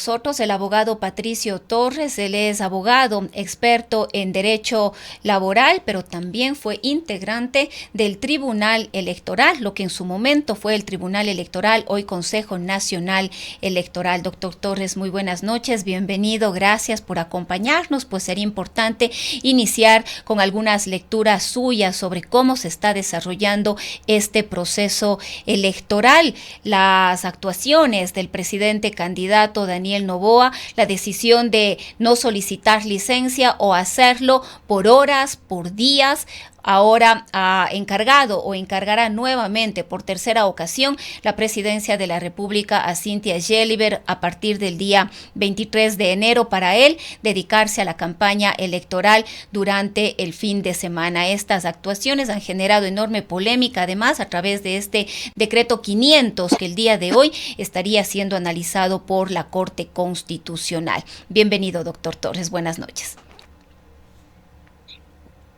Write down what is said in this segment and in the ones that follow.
nosotros el abogado Patricio Torres. Él es abogado, experto en derecho laboral, pero también fue integrante del Tribunal Electoral, lo que en su momento fue el Tribunal Electoral, hoy Consejo Nacional Electoral. Doctor Torres, muy buenas noches, bienvenido, gracias por acompañarnos. Pues sería importante iniciar con algunas lecturas suyas sobre cómo se está desarrollando este proceso electoral, las actuaciones del presidente candidato Daniel Noboa, la decisión de no solicitar licencia o hacerlo por horas, por días. Ahora ha encargado o encargará nuevamente por tercera ocasión la presidencia de la República a Cynthia Gelliver a partir del día 23 de enero para él dedicarse a la campaña electoral durante el fin de semana. Estas actuaciones han generado enorme polémica, además, a través de este decreto 500 que el día de hoy estaría siendo analizado por la Corte Constitucional. Bienvenido, doctor Torres. Buenas noches.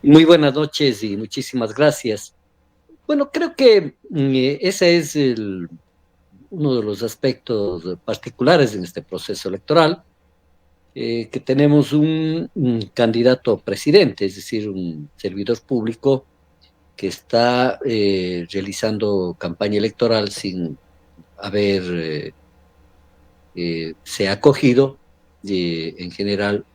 Muy buenas noches y muchísimas gracias. Bueno, creo que ese es uno de los aspectos particulares en este proceso electoral, que tenemos un candidato a presidente, es decir, un servidor público que está realizando campaña electoral sin haber se ha acogido en general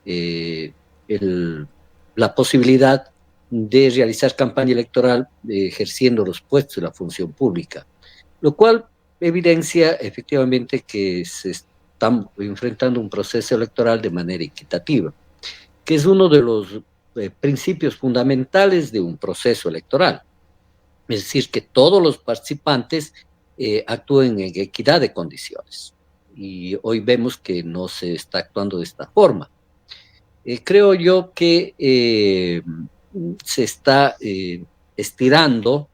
eh, el, la posibilidad de realizar campaña electoral ejerciendo los puestos de la función pública, lo cual evidencia efectivamente que se está enfrentando un proceso electoral de manera equitativa, que es uno de los principios fundamentales de un proceso electoral, es decir, que todos los participantes actúen en equidad de condiciones. Y hoy vemos que no se está actuando de esta forma. Creo yo que se está estirando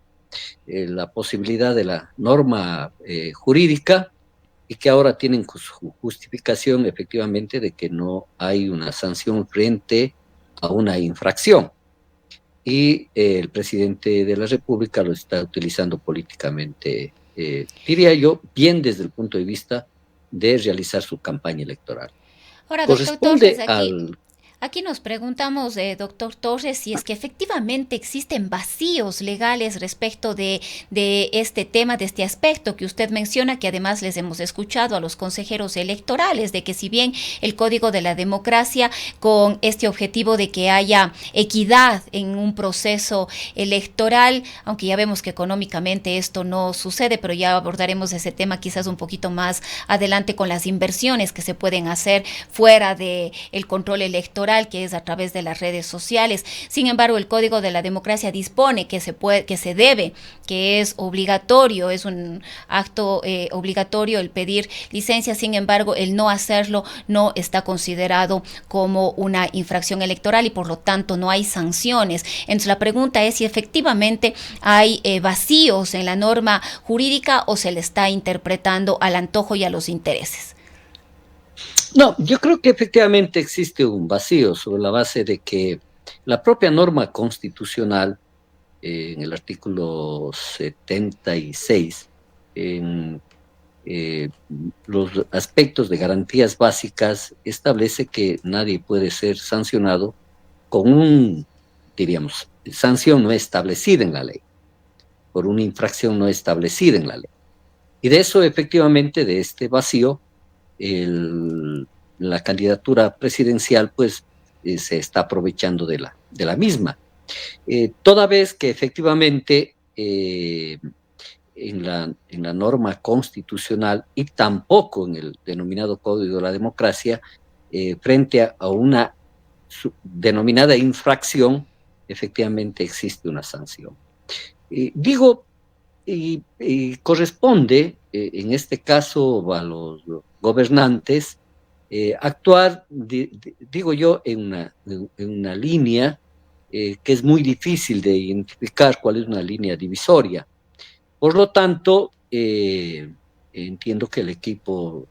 la posibilidad de la norma jurídica y que ahora tienen justificación efectivamente de que no hay una sanción frente a una infracción. Y el presidente de la República lo está utilizando políticamente, diría yo, bien desde el punto de vista de realizar su campaña electoral. Ahora, doctor Torres, Corresponde aquí al Aquí nos preguntamos, doctor Torres, si es que efectivamente existen vacíos legales respecto de este tema, de este aspecto que usted menciona, que además les hemos escuchado a los consejeros electorales, de que si bien el Código de la Democracia, con este objetivo de que haya equidad en un proceso electoral, aunque ya vemos que económicamente esto no sucede, pero ya abordaremos ese tema quizás un poquito más adelante con las inversiones que se pueden hacer fuera del control electoral, que es a través de las redes sociales. Sin embargo, el Código de la Democracia dispone que se debe, que es obligatorio, es un acto obligatorio el pedir licencia. Sin embargo, el no hacerlo no está considerado como una infracción electoral y por lo tanto no hay sanciones. Entonces la pregunta es si efectivamente hay vacíos en la norma jurídica o se le está interpretando al antojo y a los intereses. No, yo creo que efectivamente existe un vacío sobre la base de que la propia norma constitucional, en el artículo 76, en eh, los aspectos de garantías básicas, establece que nadie puede ser sancionado con diríamos, sanción no establecida en la ley, por una infracción no establecida en la ley. Y de eso, efectivamente, de este vacío, la candidatura presidencial pues se está aprovechando de la misma. Toda vez que efectivamente en la norma constitucional y tampoco en el denominado Código de la Democracia, frente a una denominada infracción, efectivamente existe una sanción. Digo, y corresponde, en este caso, a los gobernantes actuar, digo yo, en una línea que es muy difícil de identificar cuál es una línea divisoria. Por lo tanto, entiendo que el equipo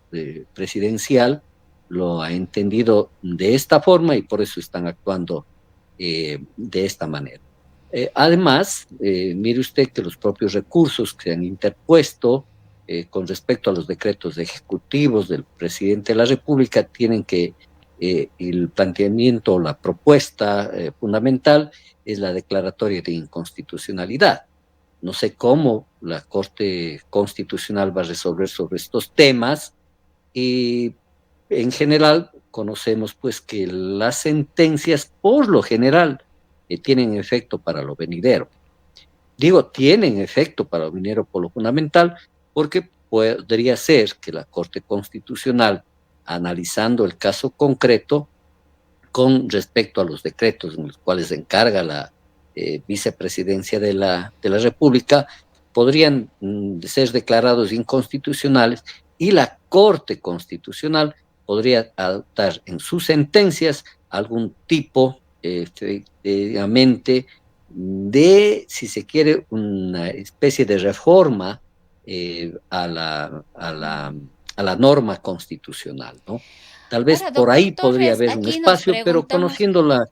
presidencial lo ha entendido de esta forma y por eso están actuando de esta manera. Además, mire usted que los propios recursos que se han interpuesto con respecto a los decretos ejecutivos del presidente de la República, tienen que, el planteamiento, la propuesta fundamental es la declaratoria de inconstitucionalidad. No sé cómo la Corte Constitucional va a resolver sobre estos temas, y en general conocemos pues que las sentencias por lo general tienen efecto para lo venidero. Digo, tienen efecto para lo venidero por lo fundamental, porque podría ser que la Corte Constitucional, analizando el caso concreto con respecto a los decretos en los cuales se encarga la vicepresidencia de la República, podrían ser declarados inconstitucionales, y la Corte Constitucional podría adoptar en sus sentencias algún tipo, efectivamente, de, si se quiere, una especie de reforma a la norma constitucional, ¿no? Tal vez Ahora, por doctor ahí podría Torres, haber un aquí nos espacio, pero preguntamos. conociéndola,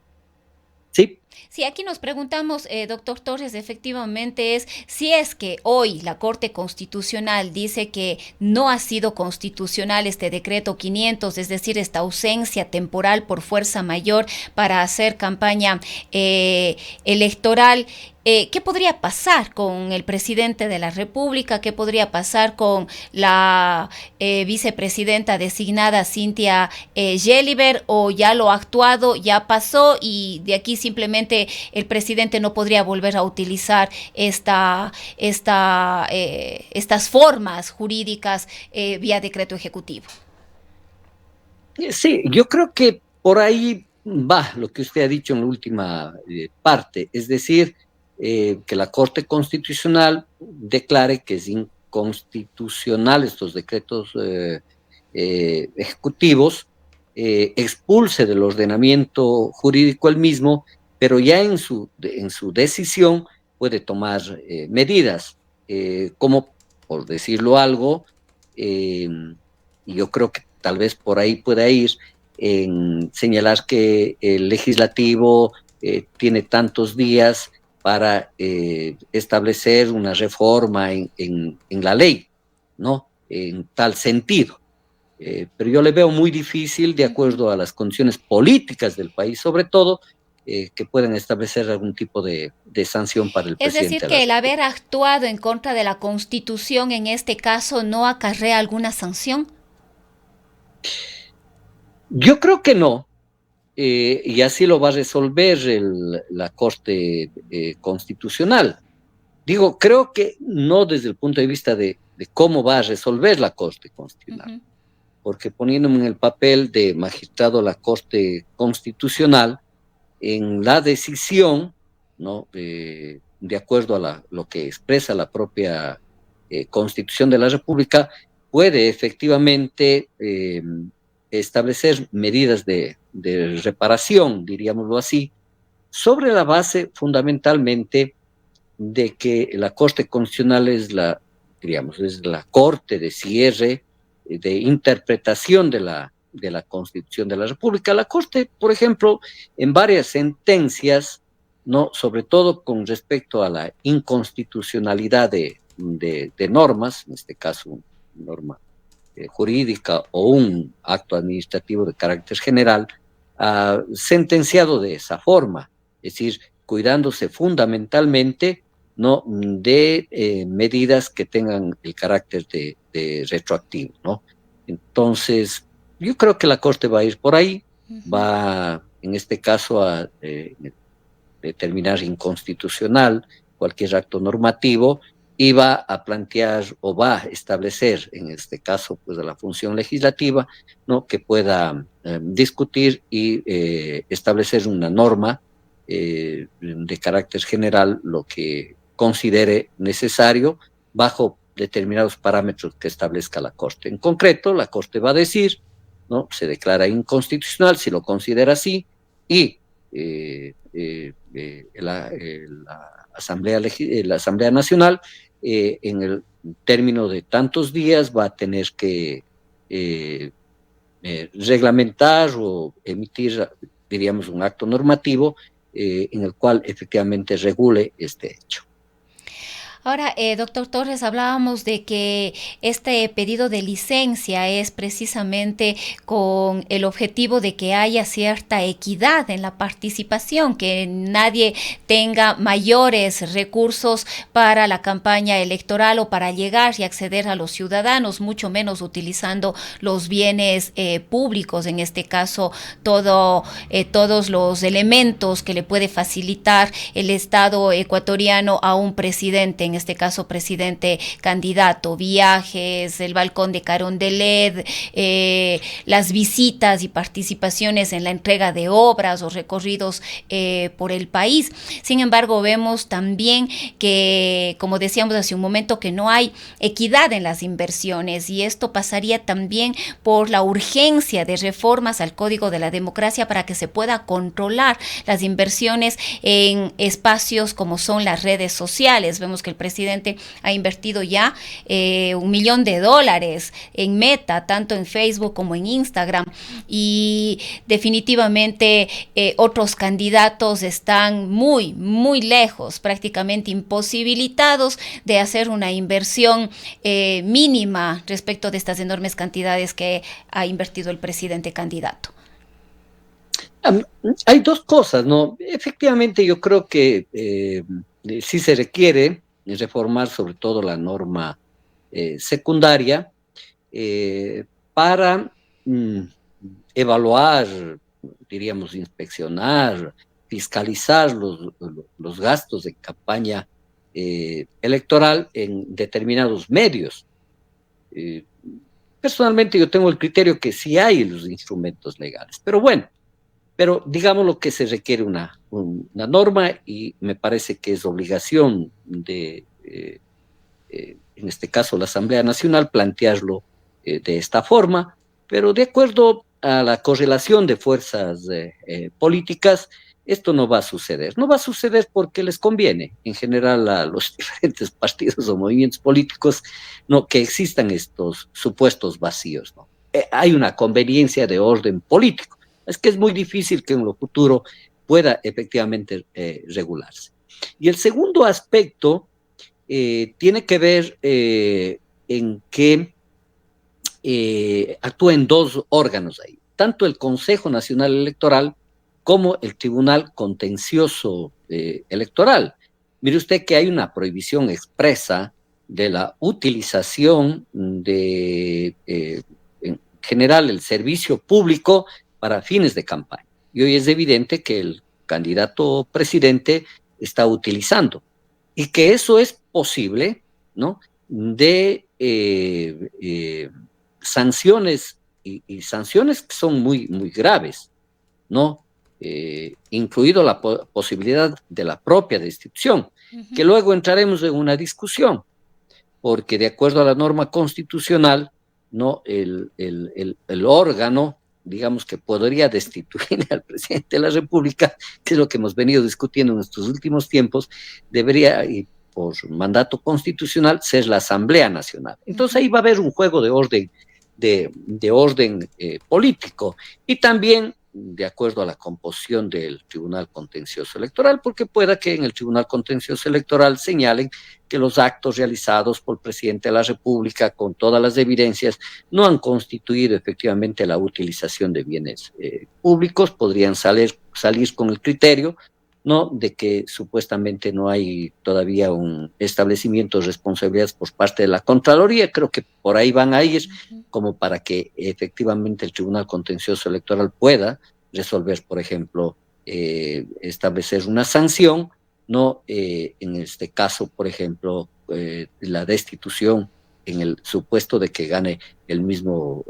sí. Sí, aquí nos preguntamos, doctor Torres, efectivamente es si es que hoy la Corte Constitucional dice que no ha sido constitucional este decreto 500, es decir, esta ausencia temporal por fuerza mayor para hacer campaña electoral. ¿Qué podría pasar con el presidente de la República? ¿Qué podría pasar con la vicepresidenta designada Cynthia Gelliver? ¿O ya lo ha actuado, ya pasó y de aquí simplemente el presidente no podría volver a utilizar estas formas jurídicas vía decreto ejecutivo? Sí, yo creo que por ahí va lo que usted ha dicho en la última parte, es decir, que la Corte Constitucional declare que es inconstitucional estos decretos ejecutivos, expulse del ordenamiento jurídico el mismo, pero ya en su decisión puede tomar medidas, como, por decirlo algo, y yo creo que tal vez por ahí pueda ir, en señalar que el legislativo tiene tantos días para establecer una reforma en la ley, ¿no? En tal sentido. Pero yo le veo muy difícil, de acuerdo a las condiciones políticas del país, sobre todo, que puedan establecer algún tipo de sanción para el Es decir, presidente de la que el haber República. actuado en contra de la Constitución en este caso no acarrea alguna sanción. Yo creo que no, y así lo va a resolver la Corte Constitucional. Digo, creo que no desde el punto de vista de cómo va a resolver la Corte Uh Constitucional, -huh. porque poniéndome en el papel de magistrado de la Corte Constitucional, en la decisión, ¿no? De acuerdo a lo que expresa la propia Constitución de la República, puede efectivamente establecer medidas de reparación, diríamoslo así, sobre la base fundamentalmente de que la Corte Constitucional es diríamos, es la corte de cierre, de interpretación de la Constitución de la República. La Corte, por ejemplo, en varias sentencias, ¿no? Sobre todo con respecto a la inconstitucionalidad de normas, en este caso una norma jurídica o un acto administrativo de carácter general, ha sentenciado de esa forma, es decir, cuidándose fundamentalmente, ¿no? De medidas que tengan el carácter de retroactivo, ¿no? Entonces, yo creo que la Corte va a ir por ahí, Uh -huh. va en este caso a determinar inconstitucional cualquier acto normativo, y va a plantear o va a establecer, en este caso, pues de la función legislativa, ¿no? Que pueda discutir y establecer una norma de carácter general, lo que considere necesario, bajo determinados parámetros que establezca la Corte. En concreto, la Corte va a decir, ¿no? Se declara inconstitucional si lo considera así, y la Asamblea Nacional, en el término de tantos días, va a tener que reglamentar o emitir, diríamos, un acto normativo en el cual efectivamente regule este hecho. Ahora, doctor Torres, hablábamos de que este pedido de licencia es precisamente con el objetivo de que haya cierta equidad en la participación, que nadie tenga mayores recursos para la campaña electoral o para llegar y acceder a los ciudadanos, mucho menos utilizando los bienes públicos, en este caso todos los elementos que le puede facilitar el Estado ecuatoriano a un presidente, en este caso presidente candidato, viajes, el balcón de Carondelet, las visitas y participaciones en la entrega de obras o recorridos por el país. Sin embargo, vemos también que, como decíamos hace un momento, que no hay equidad en las inversiones, y esto pasaría también por la urgencia de reformas al Código de la Democracia para que se pueda controlar las inversiones en espacios como son las redes sociales. Vemos que el presidente ha invertido ya $1 millón en Meta, tanto en Facebook como en Instagram, y definitivamente otros candidatos están muy lejos, prácticamente imposibilitados de hacer una inversión mínima respecto de estas enormes cantidades que ha invertido el presidente candidato. Hay dos cosas, ¿no? Efectivamente, yo creo que sí se requiere reformar sobre todo la norma secundaria para evaluar, diríamos, inspeccionar, fiscalizar los gastos de campaña electoral en determinados medios. Personalmente yo tengo el criterio que sí hay los instrumentos legales, pero bueno, pero digamos lo que se requiere una norma, y me parece que es obligación de, en este caso, la Asamblea Nacional plantearlo de esta forma, pero de acuerdo a la correlación de fuerzas políticas, esto no va a suceder. No va a suceder porque les conviene, en general, a los diferentes partidos o movimientos políticos, no, que existan estos supuestos vacíos, ¿no? Hay una conveniencia de orden político. Es que es muy difícil que en lo futuro pueda efectivamente regularse. Y el segundo aspecto tiene que ver en que actúen dos órganos ahí, tanto el Consejo Nacional Electoral como el Tribunal Contencioso Electoral. Mire usted que hay una prohibición expresa de la utilización de, en general, el servicio público para fines de campaña. Y hoy es evidente que el candidato presidente está utilizando, y que eso es posible, ¿no?, de sanciones, y sanciones que son muy graves, ¿no? Incluido la posibilidad de la propia destitución, que luego entraremos en una discusión, porque de acuerdo a la norma constitucional, ¿no?, el órgano, digamos, que podría destituir al presidente de la República, que es lo que hemos venido discutiendo en estos últimos tiempos, debería, y por mandato constitucional, ser la Asamblea Nacional. Entonces ahí va a haber un juego de orden político, y también de acuerdo a la composición del Tribunal Contencioso Electoral, porque pueda que en el Tribunal Contencioso Electoral señalen que los actos realizados por el presidente de la República, con todas las evidencias, no han constituido efectivamente la utilización de bienes públicos. Podrían salir con el criterio, ¿no?, de que supuestamente no hay todavía un establecimiento de responsabilidades por parte de la Contraloría. Creo que por ahí van a ir, como para que efectivamente el Tribunal Contencioso Electoral pueda resolver, por ejemplo, establecer una sanción, ¿no? En este caso, por ejemplo, la destitución en el supuesto de que gane el mismo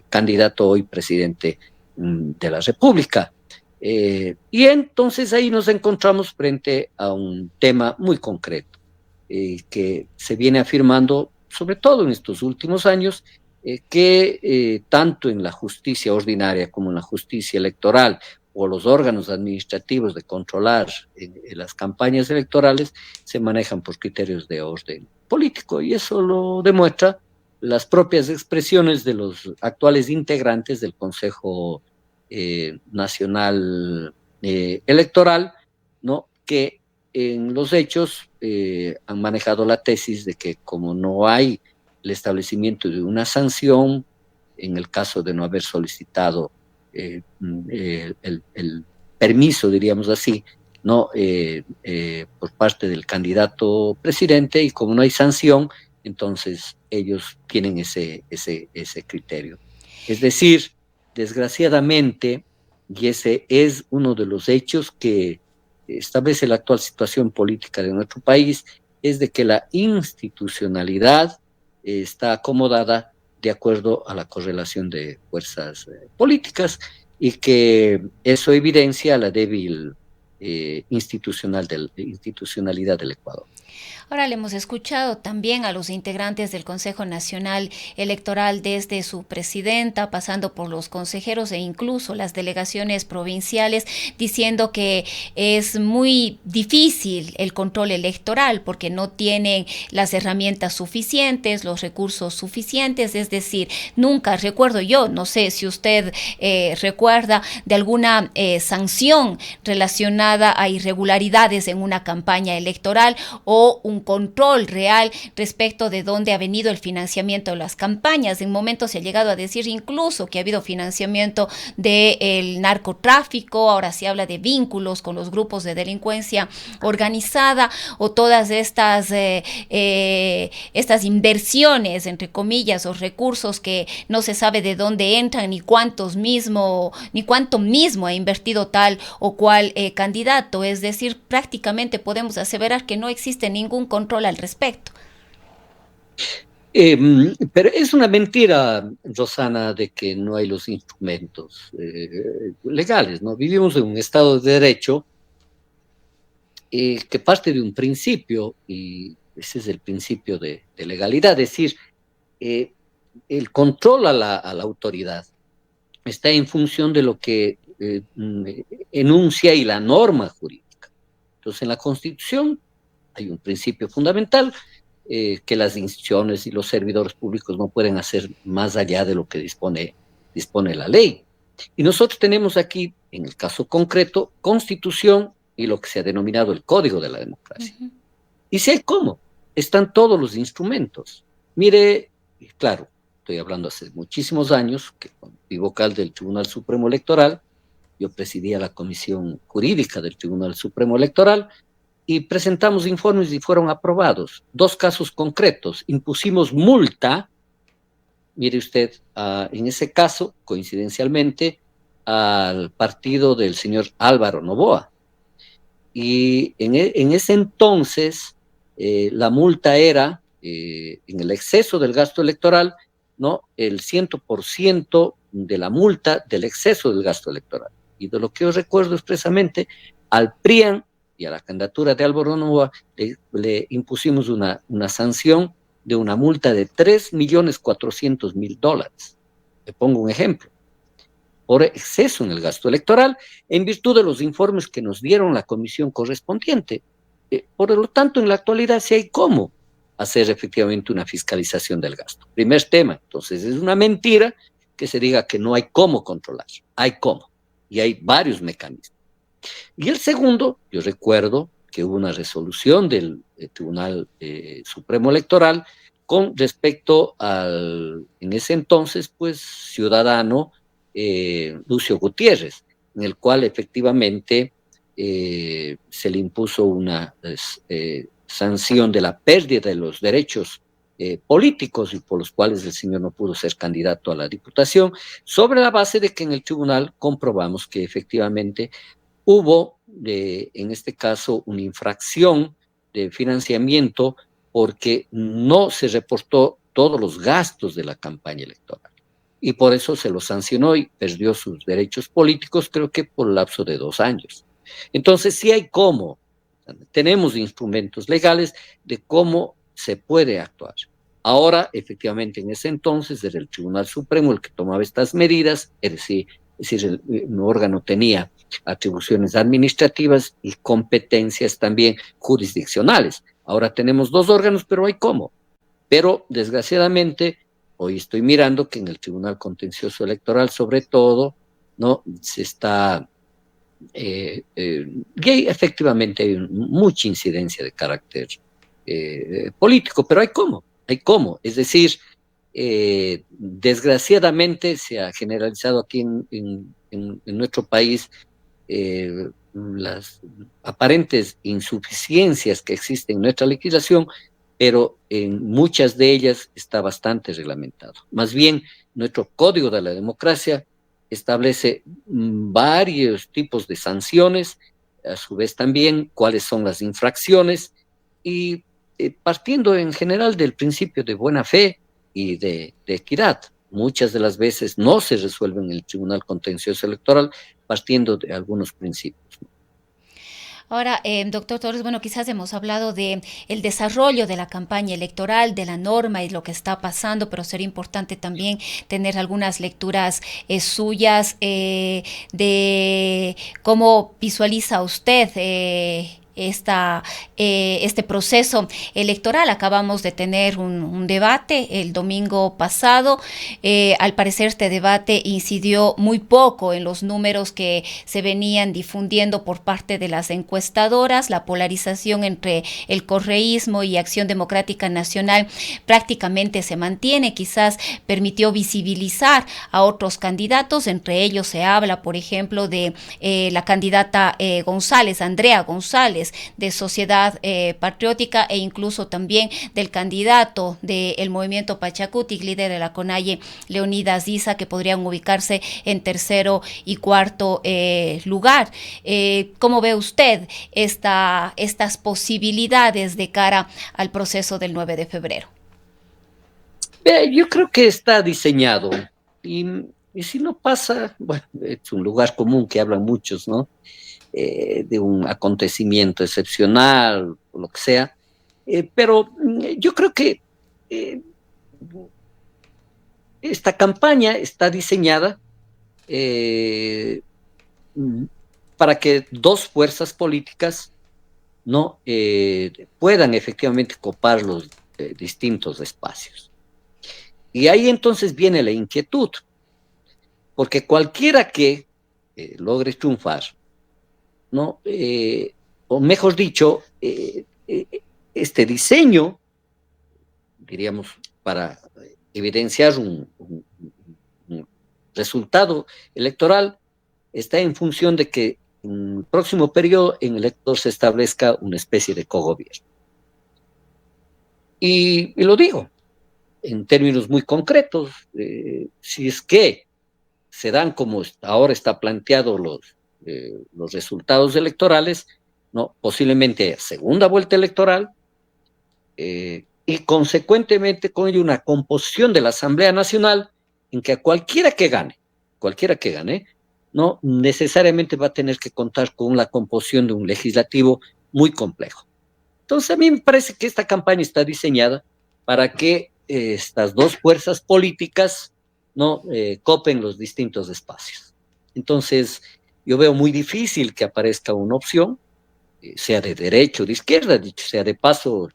candidato hoy presidente de la República. Y entonces ahí nos encontramos frente a un tema muy concreto que se viene afirmando, sobre todo en estos últimos años, que tanto en la justicia ordinaria como en la justicia electoral, o los órganos administrativos de controlar las campañas electorales, se manejan por criterios de orden político, y eso lo demuestra las propias expresiones de los actuales integrantes del Consejo Nacional Electoral, ¿no?, que en los hechos han manejado la tesis de que como no hay el establecimiento de una sanción, en el caso de no haber solicitado el permiso, diríamos así, ¿no? Por parte del candidato presidente, y como no hay sanción, entonces ellos tienen ese criterio. Es decir, desgraciadamente, y ese es uno de los hechos que establece la actual situación política de nuestro país, es de que la institucionalidad está acomodada de acuerdo a la correlación de fuerzas políticas, y que eso evidencia la débil institucionalidad del Ecuador. Ahora le hemos escuchado también a los integrantes del Consejo Nacional Electoral, desde su presidenta, pasando por los consejeros e incluso las delegaciones provinciales, diciendo que es muy difícil el control electoral porque no tienen las herramientas suficientes, los recursos suficientes. Es decir, nunca recuerdo yo, no sé si usted recuerda de alguna sanción relacionada a irregularidades en una campaña electoral o un control real respecto de dónde ha venido el financiamiento de las campañas. En momentos se ha llegado a decir incluso que ha habido financiamiento del narcotráfico, ahora se habla de vínculos con los grupos de delincuencia organizada, o todas estas inversiones, entre comillas, o recursos que no se sabe de dónde entran, ni cuánto mismo ha invertido tal o cual candidato. Es decir, prácticamente podemos aseverar que no existe ningún control al respecto. Pero es una mentira, Rosana, de que no hay los instrumentos legales, ¿no? Vivimos en un Estado de Derecho que parte de un principio, y ese es el principio de legalidad, es decir, eh, el control a la autoridad está en función de lo que enuncia y la norma jurídica. Entonces, en la Constitución hay un principio fundamental, que las instituciones y los servidores públicos no pueden hacer más allá de lo que dispone la ley. Y nosotros tenemos aquí, en el caso concreto, Constitución y lo que se ha denominado el Código de la Democracia. Uh-huh. Y si hay cómo, están todos los instrumentos. Mire, claro, estoy hablando hace muchísimos años, que cuando fui vocal del Tribunal Supremo Electoral, yo presidía la Comisión Jurídica del Tribunal Supremo Electoral, y presentamos informes y fueron aprobados. 2 casos concretos. Impusimos multa, mire usted, en ese caso, coincidencialmente, al partido del señor Álvaro Noboa. Y en ese entonces, la multa era, en el exceso del gasto electoral, ¿no?, el 100% de la multa del exceso del gasto electoral. Y de lo que yo recuerdo expresamente, al PRIAN y a la candidatura de Álvaro Noboa le impusimos una sanción de una multa de $3.400.000. Le pongo un ejemplo. Por exceso en el gasto electoral, en virtud de los informes que nos dieron la comisión correspondiente. Por lo tanto, en la actualidad sí hay cómo hacer efectivamente una fiscalización del gasto. Primer tema. Entonces, es una mentira que se diga que no hay cómo controlar. Hay cómo. Y hay varios mecanismos. Y el segundo, yo recuerdo que hubo una resolución del Tribunal Supremo Electoral con respecto al, en ese entonces, pues, ciudadano Lucio Gutiérrez, en el cual efectivamente se le impuso una sanción de la pérdida de los derechos políticos, y por los cuales el señor no pudo ser candidato a la diputación, sobre la base de que en el tribunal comprobamos que efectivamente hubo, en este caso, una infracción de financiamiento porque no se reportó todos los gastos de la campaña electoral. Y por eso se lo sancionó y perdió sus derechos políticos, creo que por el lapso de 2 años. Entonces, sí hay cómo, tenemos instrumentos legales de cómo se puede actuar. Ahora, efectivamente, en ese entonces era el Tribunal Supremo el que tomaba estas medidas, es decir, el órgano tenía atribuciones administrativas y competencias también jurisdiccionales. Ahora tenemos 2 órganos, pero hay cómo. Pero, desgraciadamente, hoy estoy mirando que en el Tribunal Contencioso Electoral, sobre todo, ¿no?, se está Y ahí efectivamente hay mucha incidencia de carácter político, pero hay cómo. Es decir, desgraciadamente se ha generalizado aquí en nuestro país las aparentes insuficiencias que existen en nuestra legislación, pero en muchas de ellas está bastante reglamentado. Más bien, nuestro Código de la Democracia establece varios tipos de sanciones, a su vez también cuáles son las infracciones, y partiendo en general del principio de buena fe y de equidad. Muchas de las veces no se resuelven en el Tribunal Contencioso Electoral partiendo de algunos principios. Ahora, doctor Torres, bueno, quizás hemos hablado de el desarrollo de la campaña electoral, de la norma y lo que está pasando, pero sería importante también tener algunas lecturas suyas de cómo visualiza usted este proceso electoral. Acabamos de tener un debate el domingo pasado. Al parecer este debate incidió muy poco en los números que se venían difundiendo por parte de las encuestadoras. La polarización entre el correísmo y Acción Democrática Nacional prácticamente se mantiene. Quizás permitió visibilizar a otros candidatos. Entre ellos se habla, por ejemplo, de la candidata González, Andrea González, de Sociedad Patriótica, e incluso también del candidato del movimiento Pachacutic, líder de la CONAIE, Leonidas Diza, que podrían ubicarse en tercero y cuarto lugar. ¿Cómo ve usted estas posibilidades de cara al proceso del 9 de febrero? Yo creo que está diseñado y, y si no pasa, bueno, es un lugar común que hablan muchos, ¿no? De un acontecimiento excepcional, o lo que sea, pero yo creo que eh, esta campaña está diseñada eh, para que dos fuerzas políticas no puedan efectivamente copar los distintos espacios. Y ahí entonces viene la inquietud, porque cualquiera que logre triunfar, ¿no? O mejor dicho, este diseño, diríamos, para evidenciar un resultado electoral, está en función de que en el próximo periodo en el elector se establezca una especie de cogobierno. Y lo digo en términos muy concretos, si es que se dan como ahora está planteado los resultados electorales, ¿no? Posiblemente segunda vuelta electoral, y consecuentemente con ello una composición de la Asamblea Nacional en que a cualquiera que gane, no necesariamente va a tener que contar con la composición de un legislativo muy complejo. Entonces a mí me parece que esta campaña está diseñada para que estas dos fuerzas políticas no copen los distintos espacios. Entonces yo veo muy difícil que aparezca una opción, sea de derecha o de izquierda, dicho sea de paso,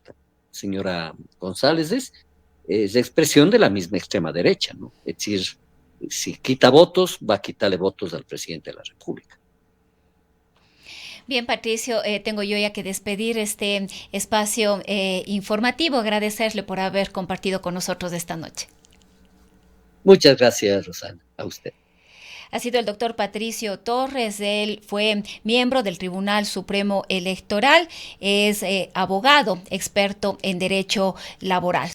señora González, es expresión de la misma extrema derecha, ¿no? Es decir, si quita votos, va a quitarle votos al presidente de la República. Bien, Patricio, tengo yo ya que despedir este espacio informativo, agradecerle por haber compartido con nosotros esta noche. Muchas gracias, Rosana, a usted. Ha sido el doctor Patricio Torres. Él fue miembro del Tribunal Supremo Electoral, es abogado, experto en derecho laboral.